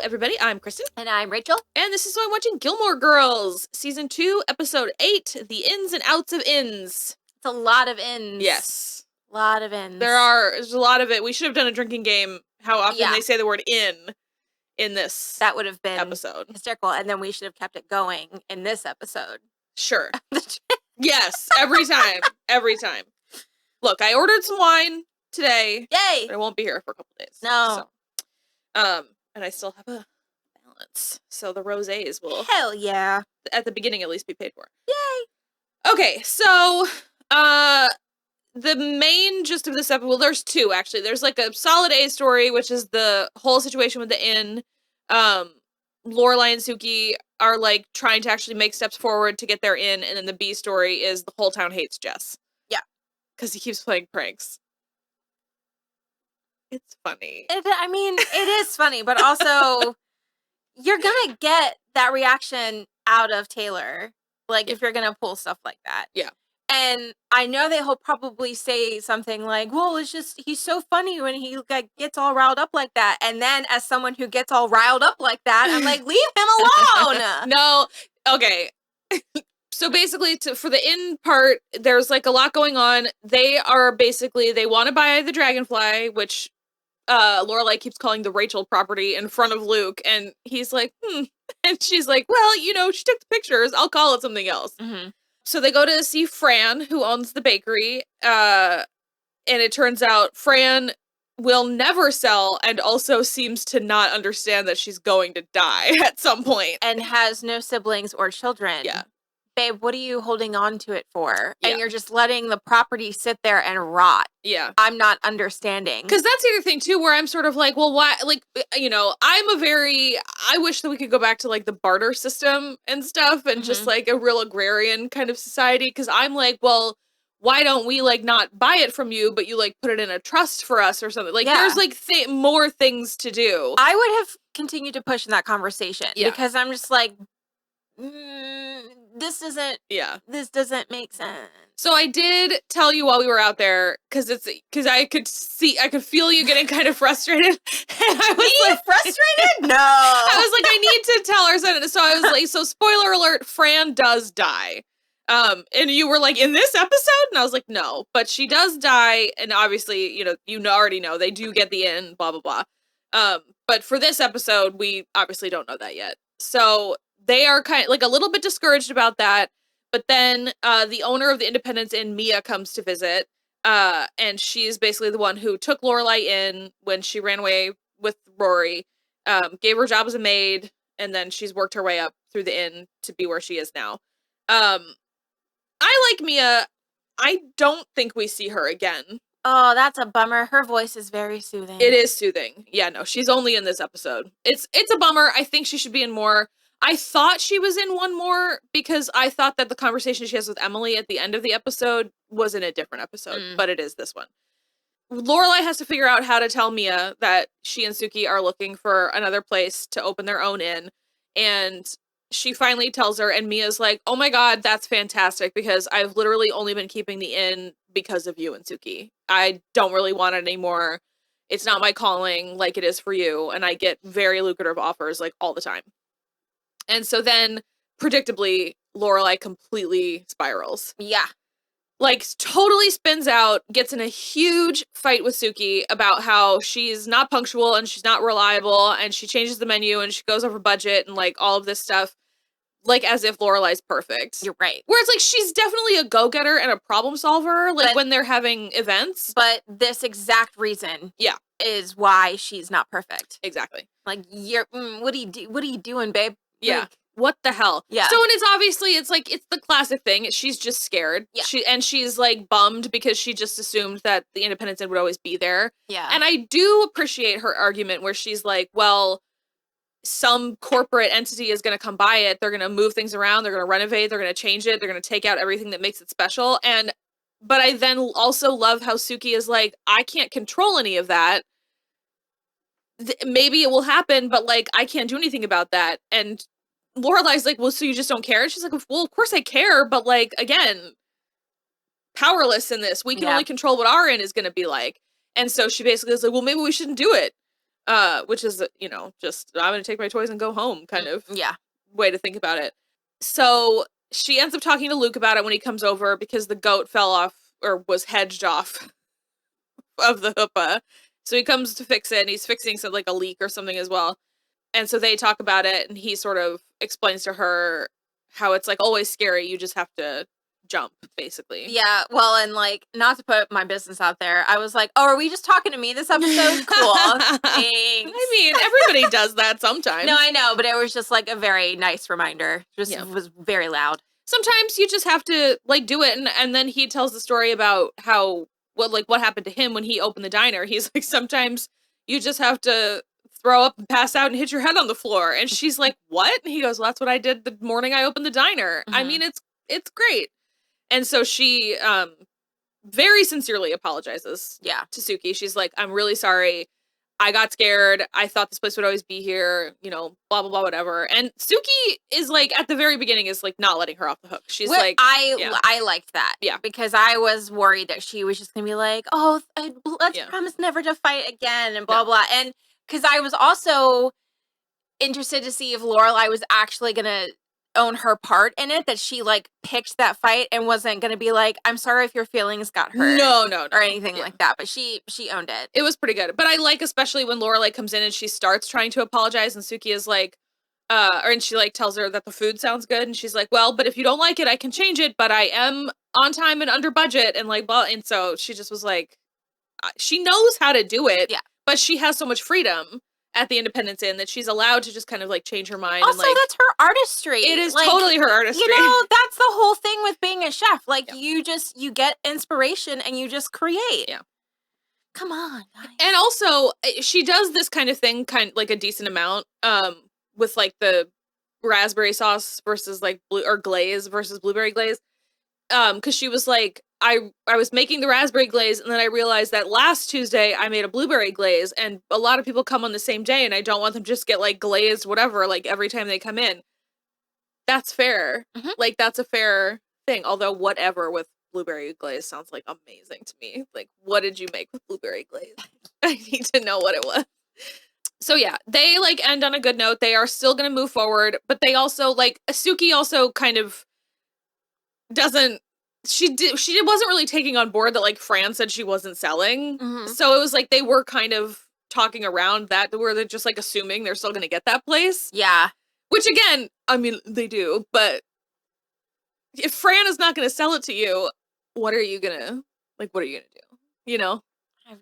everybody. I'm Kristen. And I'm Rachel. And this is So I'm Watching Gilmore Girls, Season 2, Episode 8, The Ins and Outs of Inns. It's a lot of ins. Yes. A lot of ins. There's a lot of it. We should have done a drinking game, how often they say the word in this That would have been episode. Hysterical, and then we should have kept it going in this episode. Sure. Yes, every time. Every time. Look, I ordered some wine today. Yay! But I won't be here for a couple days. No. So, and I still have a balance. So the rosés will, Hell yeah. at the beginning at least, be paid for. Yay! Okay, so, the main gist of this episode, well, there's two, actually. There's, like, a solid A story, which is the whole situation with the inn. Lorelai and Suki are, like, trying to actually make steps forward to get their inn, and then the B story is the whole town hates Jess. Yeah. Because he keeps playing pranks. It's funny. It is funny, but also, you're gonna get that reaction out of Taylor, like, if you're gonna pull stuff like that. Yeah. And I know that he'll probably say something like, well, it's just, he's so funny when he gets all riled up like that. And then as someone who gets all riled up like that, I'm like, leave him alone. No. Okay. So basically, for the inn part, there's, like, a lot going on. They want to buy the Dragonfly, which Lorelai keeps calling the Rachel property in front of Luke. And he's like, And she's like, well, she took the pictures. I'll call it something else. Mm-hmm. So they go to see Fran, who owns the bakery, and it turns out Fran will never sell and also seems to not understand that she's going to die at some point. And has no siblings or children. Yeah. Babe, what are you holding on to it for? Yeah. And you're just letting the property sit there and rot. Yeah. I'm not understanding. Because that's the other thing, too, where I'm sort of like, well, why, like, I wish that we could go back to, like, the barter system and stuff and just, like, a real agrarian kind of society. Because I'm like, well, why don't we, like, not buy it from you, but you, like, put it in a trust for us or something? Like, there's, like, more things to do. I would have continued to push in that conversation. Yeah. Because I'm just like, this doesn't make sense. So I did tell you while we were out there, because I could feel you getting kind of frustrated. And I was like, frustrated? No. I was like, I need to tell her something. So I was like, so spoiler alert, Fran does die. And you were like, in this episode? And I was like, no, but she does die. And obviously, you already know they do get the end, blah, blah, blah. But for this episode, we obviously don't know that yet. So they are kind of like a little bit discouraged about that. But then the owner of the Independence Inn, Mia, comes to visit. And she's basically the one who took Lorelai in when she ran away with Rory, gave her a job as a maid, and then she's worked her way up through the inn to be where she is now. I like Mia. I don't think we see her again. Oh, that's a bummer. Her voice is very soothing. It is soothing. Yeah, no, she's only in this episode. It's a bummer. I think she should be in more. I thought she was in one more because I thought that the conversation she has with Emily at the end of the episode was in a different episode, but it is this one. Lorelai has to figure out how to tell Mia that she and Suki are looking for another place to open their own inn, and she finally tells her, and Mia's like, oh my god, that's fantastic, because I've literally only been keeping the inn because of you and Suki. I don't really want it anymore. It's not my calling like it is for you, and I get very lucrative offers, like, all the time. And so then, predictably, Lorelai completely spirals. Yeah. Like, totally spins out, gets in a huge fight with Suki about how she's not punctual and she's not reliable, and she changes the menu and she goes over budget and, like, all of this stuff, like, as if Lorelai's perfect. You're right. Where it's like, she's definitely a go-getter and a problem solver, like, when they're having events. But this exact reason is why she's not perfect. Exactly. Like, what are you doing, babe? Yeah. Like, what the hell? Yeah. So, and it's obviously, it's like, it's the classic thing. She's just scared. Yeah. She's like bummed because she just assumed that the Independence Inn would always be there. Yeah. And I do appreciate her argument where she's like, well, some corporate entity is going to come buy it. They're going to move things around. They're going to renovate. They're going to change it. They're going to take out everything that makes it special. But I then also love how Suki is like, I can't control any of that. Maybe it will happen, but, like, I can't do anything about that. And Lorelai's like, well, so you just don't care? And she's like, well, of course I care, but, like, again, powerless in this. We can only control what our inn is going to be like. And so she basically is like, well, maybe we shouldn't do it. which is, you know, just, I'm going to take my toys and go home kind of Yeah. way to think about it. So she ends up talking to Luke about it when he comes over because the goat fell off or was hedged off of the chuppah. So he comes to fix it, and he's fixing some, like, a leak or something as well. And so they talk about it, and he sort of explains to her how it's, like, always scary. You just have to jump, basically. Yeah, well, and, like, not to put my business out there, I was like, oh, are we just talking to me this episode? Cool. Thanks. I mean, everybody does that sometimes. No, I know, but it was just, like, a very nice reminder. Just was very loud. Sometimes you just have to, like, do it, and then he tells the story about how, what happened to him when he opened the diner. He's like, sometimes you just have to throw up and pass out and hit your head on the floor. And she's like, what? And he goes, well, that's what I did the morning I opened the diner. I mean, it's great. And so she very sincerely apologizes to Suki. She's like, I'm really sorry. I got scared. I thought this place would always be here, you know, blah, blah, blah, whatever. And Suki is, like, at the very beginning is, like, not letting her off the hook. She's like, I liked that. Yeah. Because I was worried that she was just going to be like, oh, let's promise never to fight again and blah, blah. And because I was also interested to see if Lorelai was actually going to own her part in it, that she, like, picked that fight and wasn't going to be like, I'm sorry if your feelings got hurt. No. Or anything like that. But she owned it. It was pretty good. But I like, especially when Lorelai comes in and she starts trying to apologize, and Suki is like, and she, like, tells her that the food sounds good, and she's like, well, but if you don't like it, I can change it, but I am on time and under budget, and, like, blah. And so she just was like, she knows how to do it, but she has so much freedom at the Independence Inn that she's allowed to just kind of, like, change her mind. Also, and, like, that's her artistry. It is, like, totally totally her artistry. You know, that's the whole thing with being a chef. Like, you get inspiration and you just create. Yeah. Come on, guys. And also, she does this kind of thing, like, a decent amount, with, like, the raspberry sauce versus, like, glaze versus blueberry glaze. Because she was like, I was making the raspberry glaze, and then I realized that last Tuesday I made a blueberry glaze, and a lot of people come on the same day, and I don't want them to just get, like, glazed whatever, like, every time they come in. That's fair. Like, that's a fair thing. Although whatever with blueberry glaze sounds, like, amazing to me. Like, what did you make with blueberry glaze? I need to know what it was. So yeah, they, like, end on a good note. They are still gonna move forward, but they also, like, Suki also kind of wasn't really taking on board that, like, Fran said she wasn't selling. So it was like they were kind of talking around that, where they're just, like, assuming they're still gonna get that place. Yeah. Which, again, I mean, they do, but if Fran is not gonna sell it to you, what are you gonna do? You know? I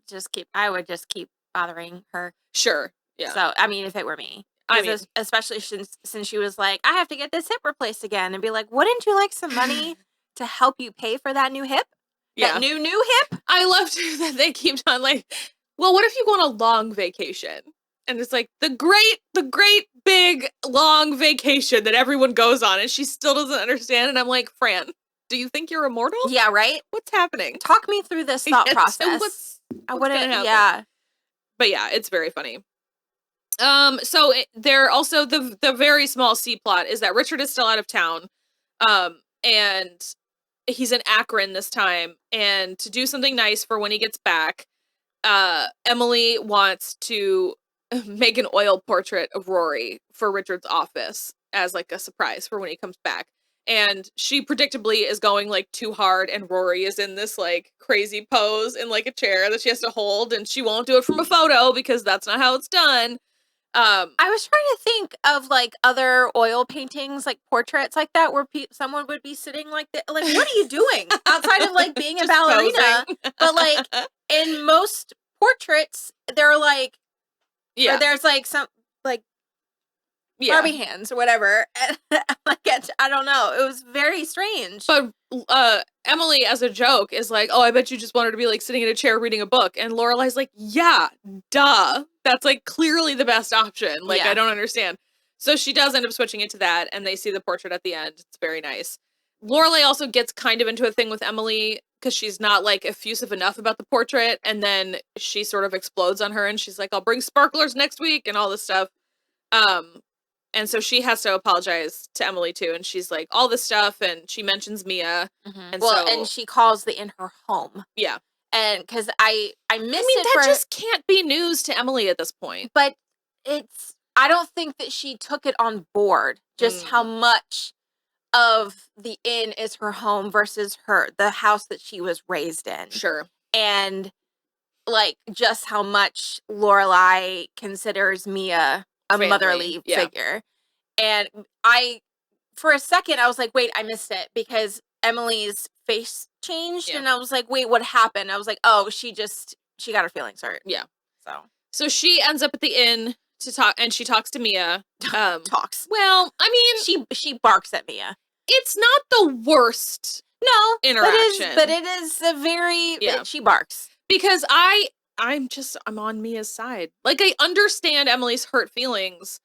would just keep bothering her. Sure. Yeah. So, I mean, if it were me. I mean, especially since she was like, I have to get this hip replaced again, and be like, wouldn't you like some money to help you pay for that new hip? Yeah. That new hip? I loved that they keep on, like, well, what if you go on a long vacation? And it's like, the great big long vacation that everyone goes on, and she still doesn't understand. And I'm like, Fran, do you think you're immortal? Yeah, right? What's happening? Talk me through this thought process. I wouldn't, yeah. But yeah, it's very funny. So they're also, the very small C plot is that Richard is still out of town. And he's in Akron this time. And to do something nice for when he gets back, Emily wants to make an oil portrait of Rory for Richard's office as, like, a surprise for when he comes back. And she predictably is going, like, too hard, and Rory is in this, like, crazy pose in, like, a chair that she has to hold, and she won't do it from a photo because that's not how it's done. I was trying to think of, like, other oil paintings, like portraits like that, where someone would be sitting like that. Like, what are you doing outside of, like, being a ballerina? But, like, in most portraits, they're like, or there's, like, some, like, Barbie hands or whatever. Like, I don't know. It was very strange. But Emily, as a joke, is like, oh, I bet you just want her to be, like, sitting in a chair reading a book. And Lorelai's like, yeah, duh. That's, like, clearly the best option. Like, I don't understand. So she does end up switching it to that, and they see the portrait at the end. It's very nice. Lorelai also gets kind of into a thing with Emily because she's not, like, effusive enough about the portrait, and then she sort of explodes on her, and she's like, I'll bring sparklers next week, and all this stuff. And so she has to apologize to Emily, too, and she's like, all this stuff, and she mentions Mia. And and she calls the inn her home. Yeah. And because I missed it that just can't be news to Emily at this point. But I don't think that she took it on board, just how much of the inn is her home versus the house that she was raised in. Sure. And like just how much Lorelai considers Mia a motherly figure. And for a second, I was like, wait, I missed it because Emily's face changed. And I was like, wait, what happened? I was like, oh, she got her feelings hurt. Yeah. So she ends up at the inn to talk, and she talks to Mia. Talks. Well, I mean, she barks at Mia. It's not the worst interaction. But it is a very, she barks. Because I'm on Mia's side. Like, I understand Emily's hurt feelings,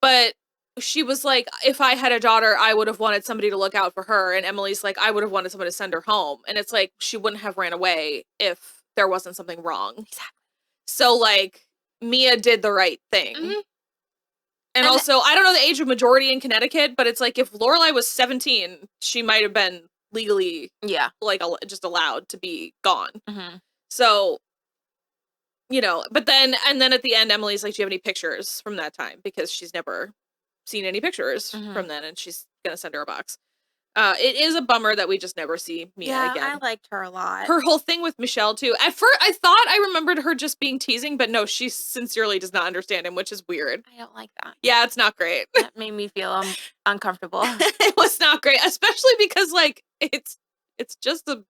but she was like, if I had a daughter, I would have wanted somebody to look out for her. And Emily's like, I would have wanted someone to send her home. And it's like, she wouldn't have ran away if there wasn't something wrong. Exactly. So, like, Mia did the right thing. Mm-hmm. And also, I don't know the age of majority in Connecticut, but it's like, if Lorelai was 17, she might have been legally, like, just allowed to be gone. Mm-hmm. So, you know, and then at the end, Emily's like, do you have any pictures from that time? Because she's never seen any pictures from then, and she's going to send her a box. It is a bummer that we just never see Mia again. I liked her a lot. Her whole thing with Michelle, too. At first, I thought I remembered her just being teasing, but no, she sincerely does not understand him, which is weird. I don't like that. Yeah, it's not great. That made me feel uncomfortable. It was not great, especially because, like, it's just a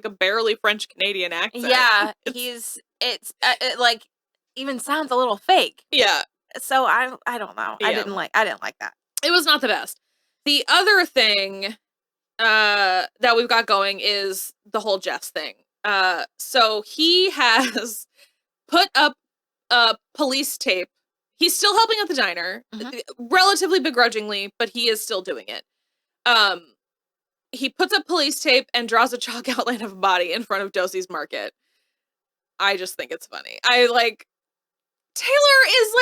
barely French-Canadian accent. Yeah, it like, even sounds a little fake. Yeah. So I don't know. Yeah. I didn't like that. It was not the best. The other thing that we've got going is the whole Jess thing. So he has put up police tape. He's still helping at the diner, relatively begrudgingly, but he is still doing it. He puts up police tape and draws a chalk outline of a body in front of Dosie's Market. I just think it's funny. Taylor is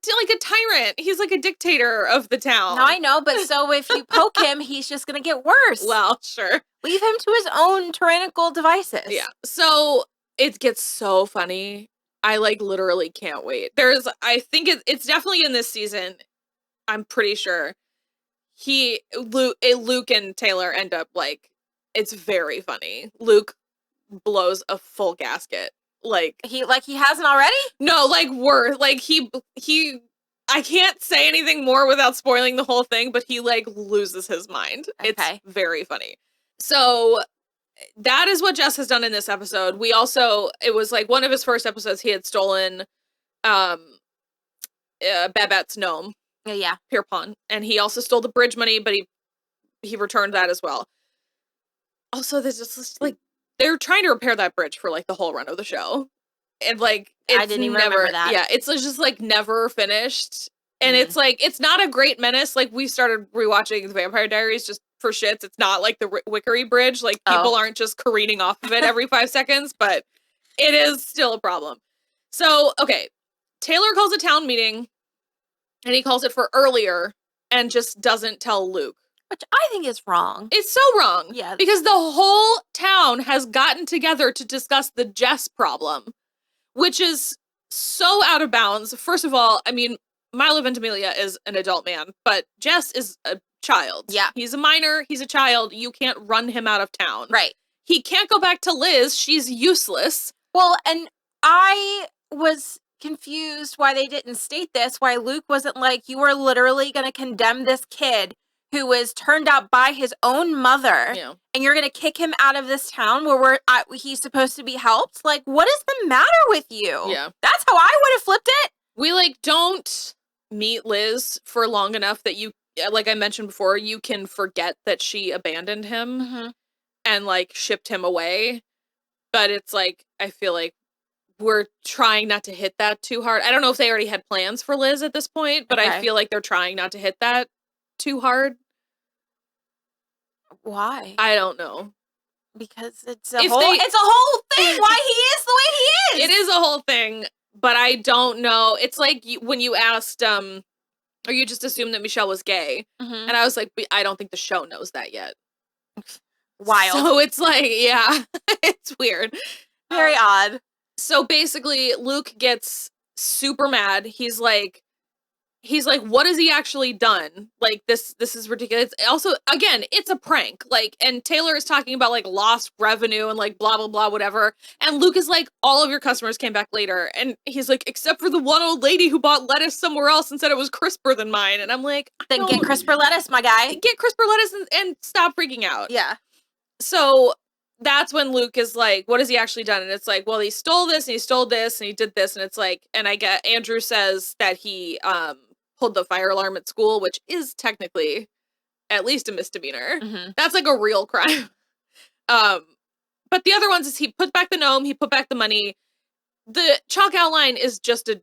like a tyrant. He's like a dictator of the town. No, I know, but so if you poke him, he's just gonna get worse. Well, sure. Leave him to his own tyrannical devices. Yeah. So it gets so funny. I literally can't wait. I think it's definitely in this season. I'm pretty sure. Luke and Taylor end up it's very funny. Luke blows a full gasket. He hasn't already? No, I can't say anything more without spoiling the whole thing, but he loses his mind. Okay. It's very funny. So that is what Jess has done in this episode. It was one of his first episodes, he had stolen Babette's gnome. Yeah. Pierpont. And he also stole the bridge money, but he returned that as well. Also, there's just they're trying to repair that bridge for the whole run of the show. And I didn't even remember that. Yeah, it's just never finished. And it's it's not a great menace. We started rewatching The Vampire Diaries just for shits. It's not like the Wickery Bridge. People aren't just careening off of it every 5 seconds, but it is still a problem. So, okay. Taylor calls a town meeting and he calls it for earlier and just doesn't tell Luke. Which I think is wrong. It's so wrong. Yeah. Because the whole town has gotten together to discuss the Jess problem, which is so out of bounds. First of all, I mean, Milo Ventimiglia is an adult man, but Jess is a child. Yeah. He's a minor. He's a child. You can't run him out of town. Right. He can't go back to Liz. She's useless. Well, and I was confused why they didn't state this, why Luke wasn't you are literally going to condemn this kid who was turned out by his own mother, and you're going to kick him out of this town where he's supposed to be helped? What is the matter with you? Yeah. That's how I would have flipped it. We, don't meet Liz for long enough that you, like I mentioned before, you can forget that she abandoned him and, shipped him away. But it's, I feel we're trying not to hit that too hard. I don't know if they already had plans for Liz at this point, but I feel they're trying not to hit that too hard. Why? I don't know. Because it's a whole thing why he is the way he is. It is a whole thing, but I don't know. It's when you asked, or you just assumed that Michelle was gay. And I was like, I don't think the show knows that yet. Wild. So it's yeah, it's weird. Very odd. So basically, Luke gets super mad. He's like, what has he actually done? Like, this is ridiculous. Also, again, it's a prank. Like, and Taylor is talking about, like, lost revenue and, like, blah, blah, blah, whatever. And Luke is like, all of your customers came back later. And he's like, except for the one old lady who bought lettuce somewhere else and said it was crisper than mine. And I'm like, then get crisper lettuce, my guy. Get crisper lettuce and stop freaking out. Yeah. So that's when Luke is like, what has he actually done? And it's like, well, he stole this and he stole this and he did this. And it's like, and I get Andrew says that he, pulled the fire alarm at school, which is technically at least a misdemeanor. Mm-hmm. That's like a real crime. But the other ones is he put back the gnome, he put back the money. The chalk outline is just a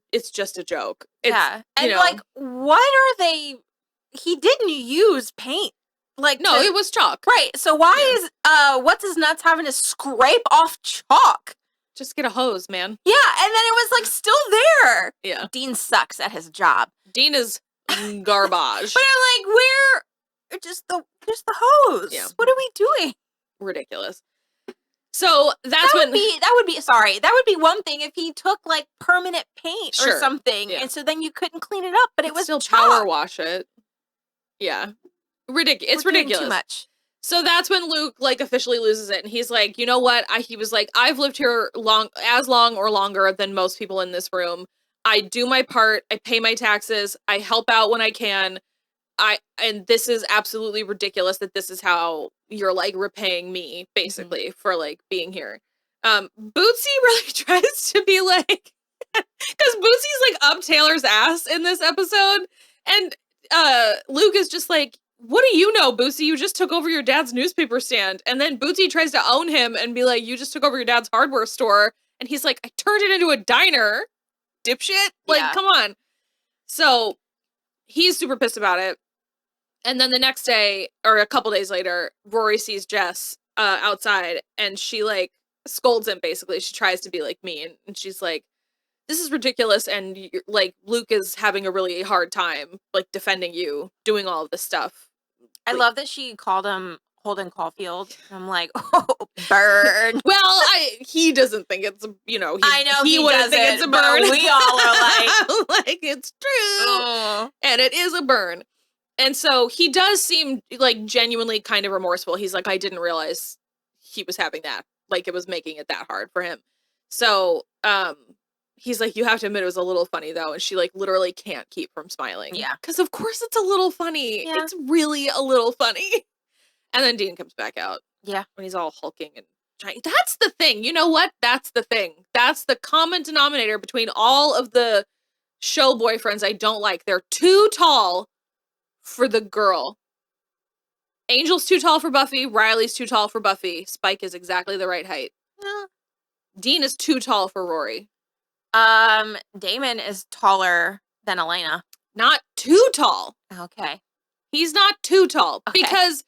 joke. Yeah. And like, what are they? He didn't use paint. Like, no, it was chalk. Right. So why is what's his nuts having to scrape off chalk? Just get a hose, man. Yeah, and then it was like still there. Yeah. Dean sucks at his job. Dean is garbage. But I'm like, where? Just the hose. Yeah. What are we doing? Ridiculous. So that would be one thing if he took like permanent paint or something, and so then you couldn't clean it up. But it was still chalk. Power wash it. Yeah, It's ridiculous. Too much. So that's when Luke like officially loses it, and he's like, you know what? He was like, I've lived here as long or longer than most people in this room. I do my part. I pay my taxes. I help out when I can. And this is absolutely ridiculous that this is how you're like repaying me basically for like being here. Bootsy really tries to be like, because Bootsy's like up Taylor's ass in this episode, and Luke is just like, what do you know, Bootsy? You just took over your dad's newspaper stand. And then Bootsy tries to own him and be like, you just took over your dad's hardware store. And he's like, I turned it into a diner, dipshit. Like, come on. So he's super pissed about it. And then the next day, or a couple days later, Rory sees Jess outside, and she like scolds him basically. She tries to be like mean, and she's like, this is ridiculous, and like Luke is having a really hard time like defending you, doing all of this stuff. I love that she called him Holden Caulfield. I'm like, oh, burn. Well, he doesn't think it's, I know he wouldn't think it's a burn. We all are like, like it's true, and it is a burn. And so he does seem like genuinely kind of remorseful. He's like, I didn't realize he was having that, like it was making it that hard for him. So, he's like, you have to admit it was a little funny though. And she like literally can't keep from smiling. Yeah. Because of course it's a little funny. Yeah. It's really a little funny. And then Dean comes back out. Yeah. When he's all hulking and giant. That's the thing. You know what? That's the thing. That's the common denominator between all of the show boyfriends I don't like. They're too tall for the girl. Angel's too tall for Buffy. Riley's too tall for Buffy. Spike is exactly the right height. Yeah. Dean is too tall for Rory. Damon is taller than Elena. Not too tall. Okay. He's not too tall. Okay. Because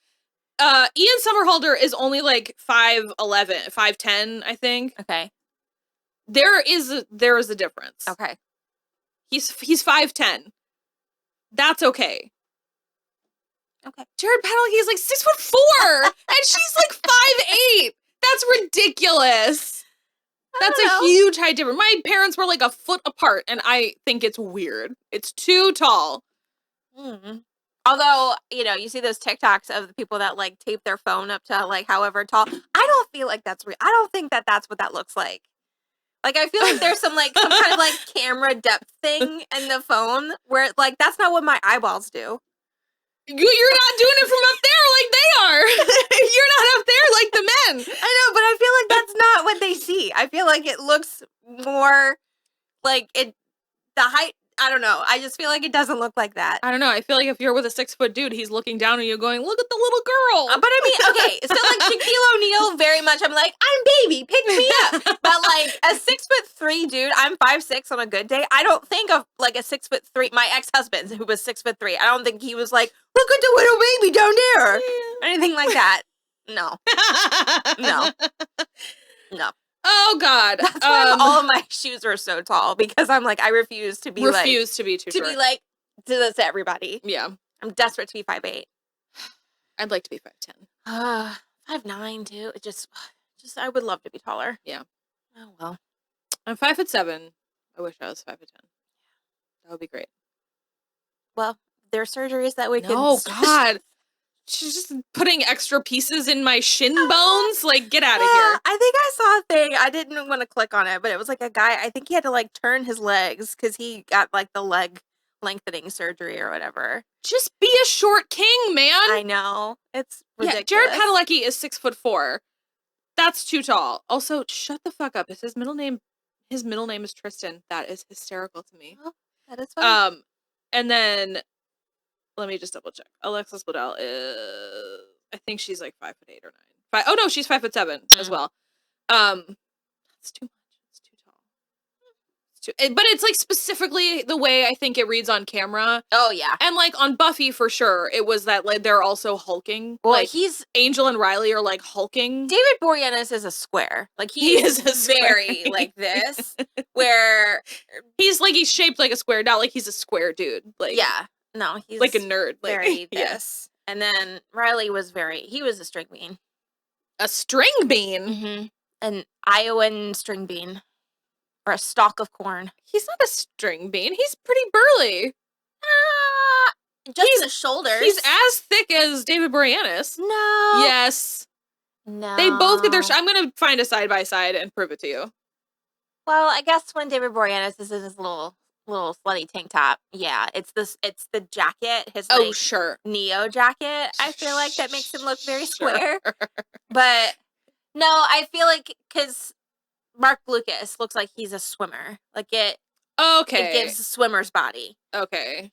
Ian Somerhalder is only like 5'11", 5'10", I think. Okay. There is a difference. Okay. He's 5'10". That's okay. Okay. Jared Padalecki is like 6'4", and she's like 5'8". That's ridiculous. That's a huge height difference. My parents were like a foot apart, and I think it's weird. It's too tall. Mm. Although, you see those TikToks of the people that like tape their phone up to like however tall. I don't feel like that's real. I don't think that that's what that looks like. Like, I feel like there's some kind of like camera depth thing in the phone where like that's not what my eyeballs do. You're not doing it from up there like they are. You're not up there like the men. I know, but I feel like that's not what they see. I feel like it looks more like the height. I don't know. I just feel like it doesn't look like that. I don't know. I feel like if you're with a 6-foot dude, he's looking down on you going, look at the little girl. But I mean, okay. So like Shaquille O'Neal, very much, I'm like, I'm baby, pick me up. But like a 6'3" dude, I'm 5'6" on a good day. I don't think of like a 6'3", my ex-husband who was 6'3". I don't think he was like, look at the little baby down there. Or anything like that. No. No. Oh God! That's why all of my shoes are so tall because I'm like I refuse to be too short. Be like do this to everybody. Yeah, I'm desperate to be 5'8". I'd like to be 5'10". 5'9" too. It just I would love to be taller. Yeah. Oh, well. I'm 5'7". I wish I was 5'10". That would be great. Well, there are surgeries that we can... No, God. She's just putting extra pieces in my shin bones. Like, get out of here. I think I saw a thing. I didn't want to click on it, but it was like a guy. I think he had to like turn his legs because he got like the leg lengthening surgery or whatever. Just be a short king, man. I know. It's ridiculous. Yeah, Jared Padalecki is 6'4". That's too tall. Also, shut the fuck up. Is his middle name? His middle name is Tristan. That is hysterical to me. Oh, that is funny. And then let me just double check. Alexis Bledel is, I think she's like 5'8" or 9. Oh no, she's 5'7" as well. That's too much. It's too tall. But it's like specifically the way I think it reads on camera. Oh yeah. And like on Buffy for sure, it was that like they're also hulking. Well, like Angel and Riley are like hulking. David Boreanaz is a square. Like he is a very like this, where he's shaped like a square, not like he's a square dude. Like yeah, no, he's like a nerd. Like, very this. And then Riley was he was a string bean. A string bean? Mm-hmm. An Iowan string bean. Or a stalk of corn. He's not a string bean. He's pretty burly. Just the shoulders. He's as thick as David Boreanaz. No. Yes. No. They both get their... I'm going to find a side-by-side and prove it to you. Well, I guess when David Boreanaz is in his little slutty tank top, yeah, it's the jacket, his sure. Neo jacket. I feel like that makes him look very square. But no, I feel like because Mark Lucas looks like he's a swimmer. Like it gives a swimmer's body. Okay.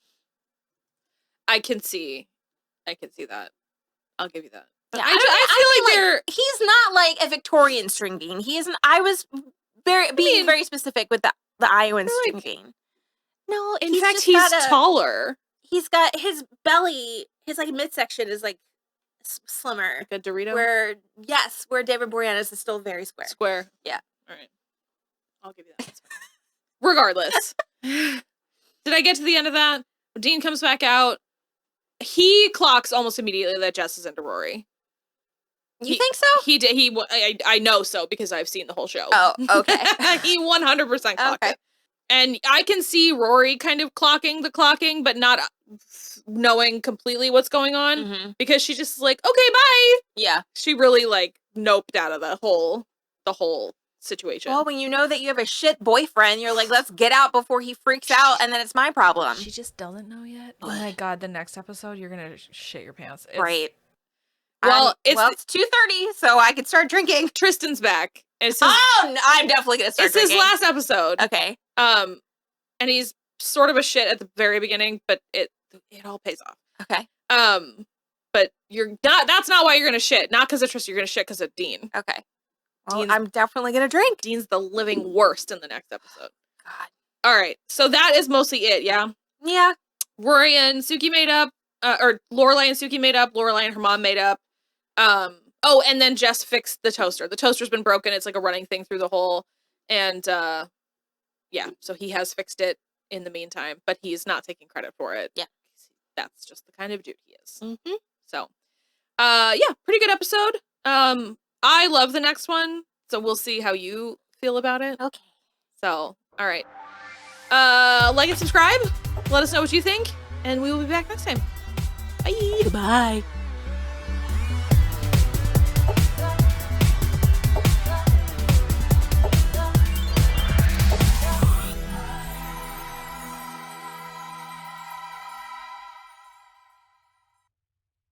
I can see that. I'll give you that. Yeah, I feel like he's not like a Victorian string bean. He isn't. I was being very specific with the Iowan string bean. No, in fact, he's taller. He's got his belly. His like midsection is like slimmer. Like a Dorito. Where David Boreanaz is still very square. Square. Yeah. All right. I'll give you that. Regardless. Did I get to the end of that? Dean comes back out. He clocks almost immediately that Jess is into Rory. You think so? He did. I know so because I've seen the whole show. Oh, okay. He 100% clocked it. And I can see Rory kind of clocking the clocking, but not knowing completely what's going on because she's just like, okay, bye. Yeah. She really like noped out of the whole situation. Well, when you know that you have a shit boyfriend, you're like, let's get out before he freaks out, and then it's my problem. She just doesn't know yet. Oh my God, the next episode, you're gonna shit your pants. Right. Well, it's 2:30, so I can start drinking. Tristan's back. I'm definitely gonna start drinking. It's his last episode. Okay. And he's sort of a shit at the very beginning, but it all pays off. Okay. But that's not why you're gonna shit. Not because of Tristan, you're gonna shit because of Dean. Okay. Well, I'm definitely gonna drink. Dean's the living worst in the next episode. God. All right. So that is mostly it, yeah? Yeah. Rory and Suki made up, or Lorelai and Suki made up, Lorelai and her mom made up. And then Jess fixed the toaster. The toaster's been broken. It's like a running thing through the hole. And, so he has fixed it in the meantime, but he's not taking credit for it. Yeah. That's just the kind of dude he is. Mm-hmm. So, pretty good episode. I love the next one, so we'll see how you feel about it. Okay. So, all right. Like and subscribe. Let us know what you think, and we will be back next time. Bye. Goodbye.